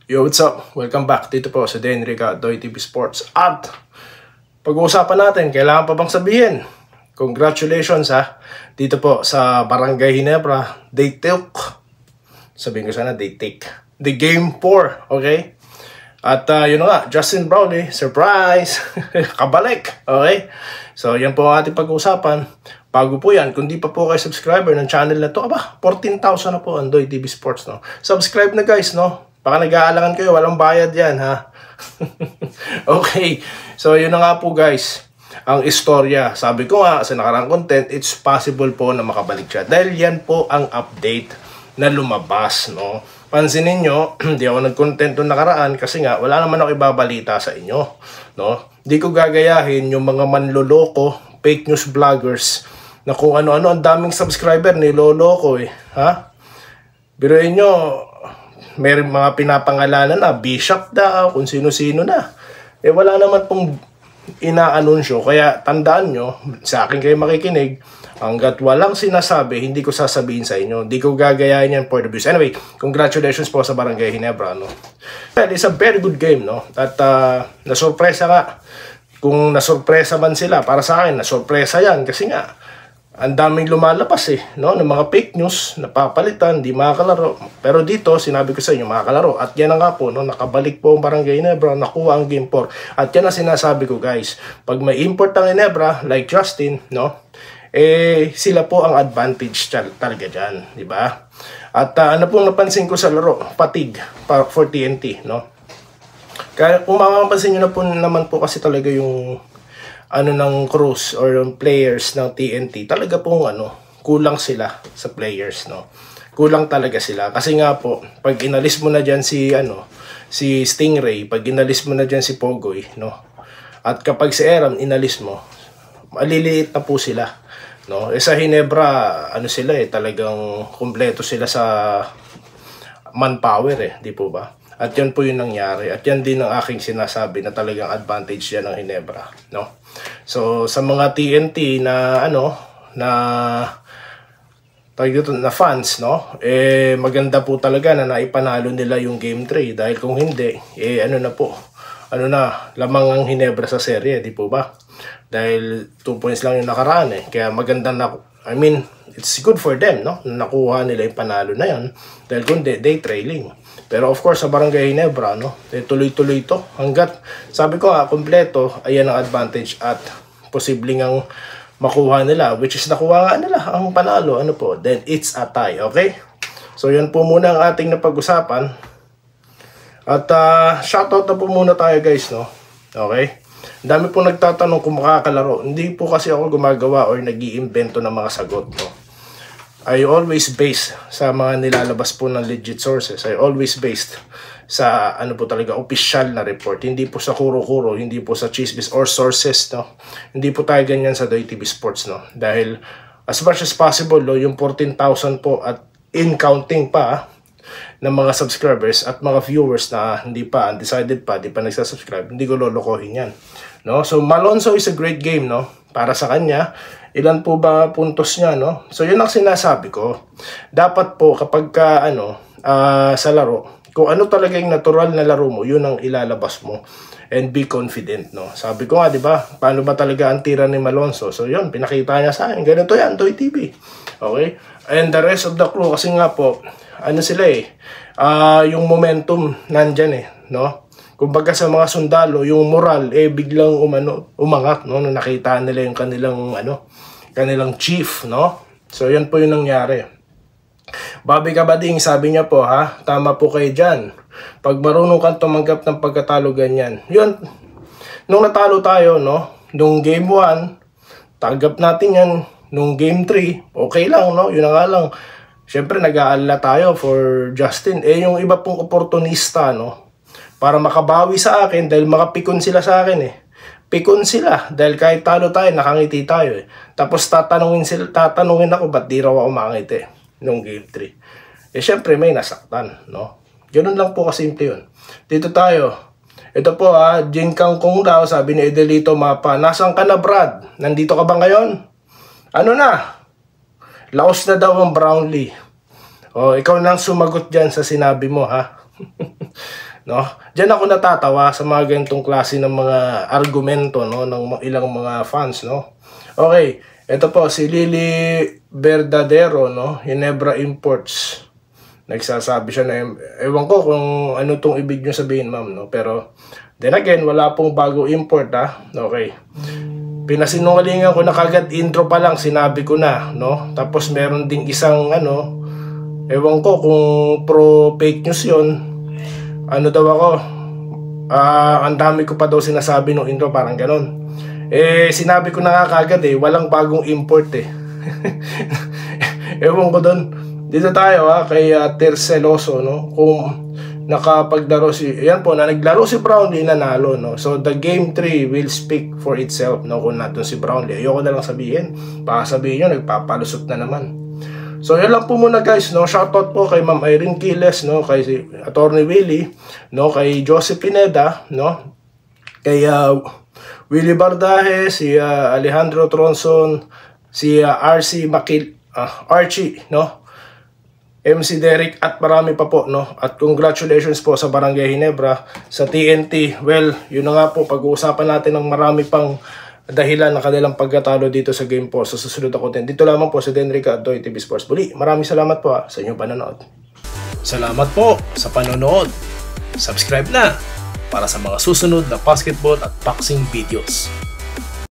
Yo, what's up? Welcome back dito po sa Denrica Doy TV Sports. At pag-uusapan natin, kailangan pa bang sabihin? Congratulations dito po sa Barangay Ginebra. They took, sabihin ko sana, they take the game 4, okay? At yun nga, Justin Brownlee, surprise! Kabalik, okay? So yan po ang ating pag-uusapan. Bago po yan, kung di pa po kayo subscriber ng channel na to, 14,000 na po ang Doy TV Sports, no? Subscribe na guys, no? Baka nag-aalangan kayo, walang bayad yan, ha? Okay, so yun na nga po guys, ang istorya. Sabi ko nga sa nakarang content, it's possible po na makabalik siya. Dahil yan po ang update na lumabas, no? Pansinin nyo, hindi ako nag-content doon nakaraan kasi nga, wala naman ako ibabalita sa inyo, no? Hindi ko gagayahin yung mga manloloko, fake news vloggers, na kung ano-ano, ang daming subscriber, niloloko ha? Biruin nyo, may mga pinapangalanan na, bishop daw, kung sino-sino na. Wala naman pong inaanunsyo. Kaya tandaan nyo, sa akin kayo makikinig, hanggat walang sinasabi, hindi ko sasabihin sa inyo. Hindi ko gagayahin yan for the views. Anyway, congratulations po sa Barangay Ginebra, no? Well, it's a very good game, no? At nasurpresa nga. Kung nasurpresa man sila, para sa akin, nasurpresa yan. Kasi nga, ang daming lumalabas no? Ng mga fake news, napapalitan, di makakalaro. Pero dito, sinabi ko sa inyo, makakalaro. At yan na nga po, no? Nakabalik po ang Barangay Ginebra, nakuha ang game 4. At yan ang sinasabi ko guys, pag may import ang Ginebra, like Justin, no? Sila po ang advantage talaga dyan, di ba? At ano pong napansin ko sa laro, fatigue for TNT, no? Kaya kung makapansin nyo na po naman po kasi talaga yung ng crews or yung players ng TNT, talaga pong kulang sila sa players, no? Kulang talaga sila kasi nga po pag inalis mo na diyan si Stingray, pag inalis mo na diyan si Pogoy, no? At kapag si Eram inalis mo, maliliit na po sila, no? Sa Ginebra sila talagang kumpleto sila sa manpower di po ba? At yan po yung nangyari. At yan din ang aking sinasabi na talagang advantage yan ng Ginebra, no? So, sa mga TNT na, na fans, no? Maganda po talaga na naipanalo nila yung Game 3. Dahil kung hindi, lamang ang Ginebra sa serye, di po ba? Dahil 2 points lang yung nakaraan, Kaya maganda na, it's good for them, no? Nakuha nila yung panalo na yan. Dahil kung they trailing. Pero of course, sa Barangay Ginebra, tuloy-tuloy ito. Hanggat, sabi ko kompleto, ayan ang advantage at posibleng ang makuha nila. Which is, nakuha nga nila ang panalo. Then it's a tie, okay? So, yan po muna ang ating napag-usapan. At shoutout na po muna tayo guys, no? Okay? Dami po nagtatanong kung makakalaro. Hindi po kasi ako gumagawa or nag-iimbento ng mga sagot, no? I always based sa mga nilalabas po ng legit sources. I always based sa po talaga official na report. Hindi po sa kuro-kuro, hindi po sa chismis or sources, no? Hindi po tayo ganyan sa Doy TV Sports, no? Dahil as much as possible, yung 14,000 po at in counting pa ng mga subscribers at mga viewers na hindi pa undecided pa, hindi pa nagsasubscribe, hindi ko lolokohin yan, no? So Malonzo is a great game, no? Para sa kanya, ilan po ba puntos niya, no? So yun ang sinasabi ko. Dapat po kapag sa laro, kung ano talaga yung natural na laro mo, yun ang ilalabas mo and be confident, no? Sabi ko nga, di ba? Paano ba talaga ang tira ni Malonzo? So yun, pinakita niya sa akin. Ganito yan, Doy TV. Okay? And the rest of the crew, kasi nga po, sila yung momentum nandyan no? Kumbaga sa mga sundalo, yung moral biglang umangat, no? Nung nakita nila yung kanilang chief, no? So yan po yung nangyari. Bobby Cabading, sabi niya po tama po kayo dyan. Pag marunong kang tumanggap ng pagkatalo ganyan. Yun, nung natalo tayo, no? Nung game 1, tanggap natin yan. Nung game 3, okay lang, no? Yun na nga lang. Siyempre nag-aalala tayo for Justin. Yung iba pong oportunista, no? Para makabawi sa akin dahil makapikon sila sa akin Pikon sila dahil kahit talo tayo, nakangiti tayo Tapos tatanungin ako ba't di raw ako makangiti nung game 3. Siyempre may nasaktan, no? Ganun lang po kasimple yun. Dito tayo. Ito po Jin Kang Kung daw, sabi ni Edelito Mapa, nasaan ka na Brad? Nandito ka ba ngayon? Laos na daw ang Brownlee. Ikaw nang sumagot dyan sa sinabi mo no? Diyan ako natatawa sa mga ganitong klase ng mga argumento, no, ng ilang mga fans, no. Okay, ito po si Lily Verdadero, no, Ginebra Imports. Nagsasabi siya na, ewan ko kung ano tong ibig nyo sabihin, ma'am, no, pero then again, wala pong bago import, ha. Okay. Pinasinungalingan ko na kagad, intro pa lang sinabi ko na, no. Tapos meron ding isang ano, ewan ko kung pro fake news yun. Ano daw ako, ang dami ko pa daw sinasabi nung intro, parang ganon. Sinabi ko na nga kagad walang bagong import ewan ko doon. Dito tayo kay Terceloso, no, kung nakapaglaro yan po, na naglaro si Brownlee, nanalo, no. So the game 3 will speak for itself, no, kung natin si Brownlee. Ayoko na lang sabihin, baka sabihin nyo nagpapalusot na naman. So yun lang po muna guys, no. Shoutout po kay Ma'am Irene Quiles, no, kay Attorney Willie, no, kay Joseph Pineda, no, kay Willie Bardaje, si Alejandro Tronson, si Archie, no, MC Derek, at marami pa po, no. At congratulations po sa Barangay Ginebra, sa TNT. Well, yun na nga po, pag-uusapan natin ng marami pang dahilan ng kanilang pagkatalo dito sa game po sa susunod na content. Dito lamang po sa Denrica at Doy TV Sports Bully. Maraming salamat po sa inyong panonood. Salamat po sa panonood. Subscribe na para sa mga susunod na basketball at boxing videos.